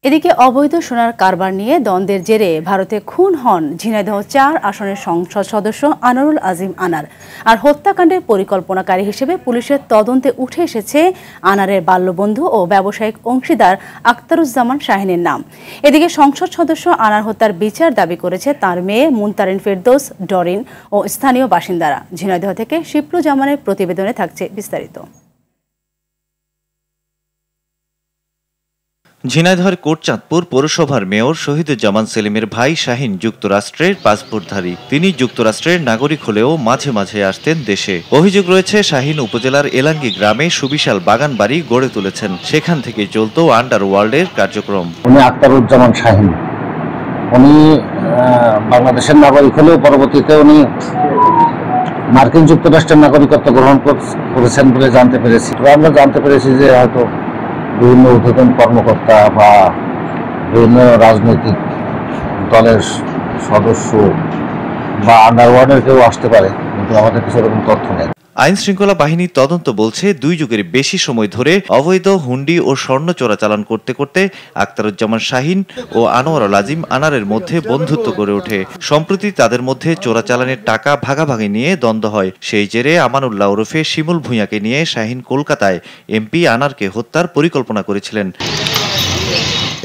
এদিকে অবৈধ সোনার কারবার নিয়ে দ্বন্দ্বের জেরে ভারতে খুন হন ঝিনাইদহ ৪ আসনের সংসদ সদস্য আনোয়ারুল আজিম আনার। আর হত্যাকাণ্ডের পরিকল্পনাকারী হিসেবে পুলিশের তদন্তে উঠে এসেছে আনারের বাল্যবন্ধু ও ব্যবসায়িক অংশীদার আখতারুজ্জামান শাহিনের নাম। এদিকে সংসদ সদস্য আনার হত্যার বিচার দাবি করেছে তার মেয়ে মুনতারিন ফেরদৌস ডরিন ও স্থানীয় বাসিন্দারা। ঝিনাইদহ থেকে শিপ্লুজামানের প্রতিবেদনে থাকছে বিস্তারিত। ঝিনাইদহের কোটচাঁদপুর পৌরসভার মেয়র শহীদুজ্জামান সেলিমের ভাই শাহিন যুক্তরাষ্ট্রের পাসপোর্টধারী। তিনি যুক্তরাষ্ট্রের নাগরিক হলেও মাঝে মাঝে আসতেন দেশে। অভিযোগ রয়েছে শাহিন উপজেলার এলাঙ্গি গ্রামে সুবিশাল বাগান বাড়ি গড়ে তুলেছেন। সেখান থেকে চলত আন্ডারওয়ার্ল্ডের কার্যক্রম। উনি আখতারুজ্জামান শাহিন, উনি বাংলাদেশের নাগরিক হলেও পরবর্তীতে উনি মার্কিন যুক্তরাষ্ট্রের নাগরিকত্ব গ্রহণ করেছেন বলে জানতে পেরেছি। আমরা জানতে পেরেছি যে হয়তো বিভিন্ন ঊর্ধ্বতন কর্মকর্তা বা বিভিন্ন রাজনৈতিক দলের সদস্য বা আন্ডারওয়ার্ল্ডের কেউ আসতে পারে, কিন্তু আমাদের কিছু এরকম তথ্য নেই। আইন শৃঙ্খলা বাহিনীর তদন্ত বলছে ২ যুগের বেশি সময় ধরে অবৈধ হুন্ডি ও স্বর্ণ চোরাচালান করতে করতে আখতারুজ্জামান শাহিন ও আনোয়ারুল আজিম আনারের মধ্যে বন্ধুত্ব গড়ে ওঠে। সম্প্রতি তাদের মধ্যে চোরাচালানের টাকা ভাগাভাগি নিয়ে দ্বন্দ্ব হয়। সেই জেরে আমানুল্লাহ ওরফে শিমুল ভূঁইয়াকে নিয়ে শাহিন কলকাতায় এমপি আনারকে হত্যার পরিকল্পনা করেছিলেন।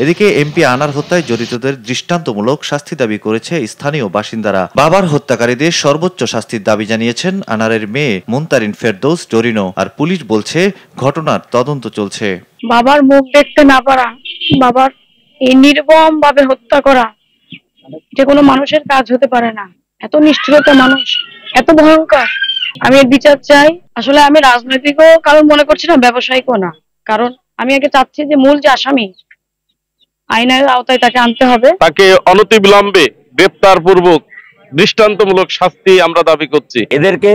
এদিকে এমপি আনার হত্যায় জড়িতদের দৃষ্টান্তমূলক শাস্তি দাবি করেছে স্থানীয় বাসিন্দারা। বাবার হত্যাকারীদের সর্বোচ্চ শাস্তির দাবি জানিয়েছেন আনারের মেয়ে মুনতারিন ফেরদৌস ডরিনো। আর পুলিশ বলছে ঘটনার তদন্ত চলছে। বাবার মুখ দেখতে না পারা, বাবার এই নির্মম ভাবে হত্যা করা যে কোনো মানুষের কাজ হতে পারে না। এত নিষ্ঠুরতা, মানুষ এত ভয়ঙ্কর। আমি এর বিচার চাই। আসলে আমি রাজনৈতিকও কারণ মনে করছি না, ব্যবসায়িকও না। কারণ আমি আগে চাচ্ছি যে মূল যে আসামি আইনের আওতায় তাকে আনতে হবে। তাকে অনতিবিলম্বে গ্রেপ্তার পূর্বক দৃষ্টান্তমূলক শাস্তি আমরা দাবি করছি। এদেরকে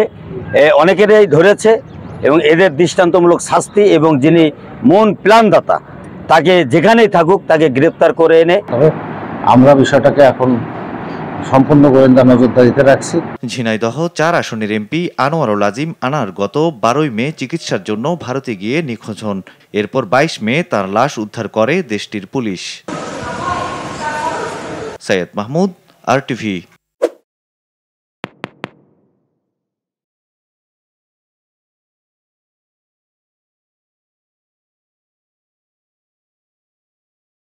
অনেকেরই ধরেছে এবং এদের দৃষ্টান্তমূলক শাস্তি এবং যিনি মূল প্ল্যানদাতা তাকে যেখানেই থাকুক তাকে গ্রেপ্তার করে এনে আমরা বিষয়টাকে এখন সম্পূর্ণ গোয়েন্দা নজরদারিতে রাখছি। ঝিনাইদহ ৪ আসনের এমপি আনোয়ারুল আজিম আনার গত ১২ মে চিকিৎসার জন্য ভারতে গিয়ে নিখোঁজ হন। এরপর ২২ মে তার লাশ উদ্ধার করে দেশটির পুলিশ। সৈয়দ মাহমুদ, RTV।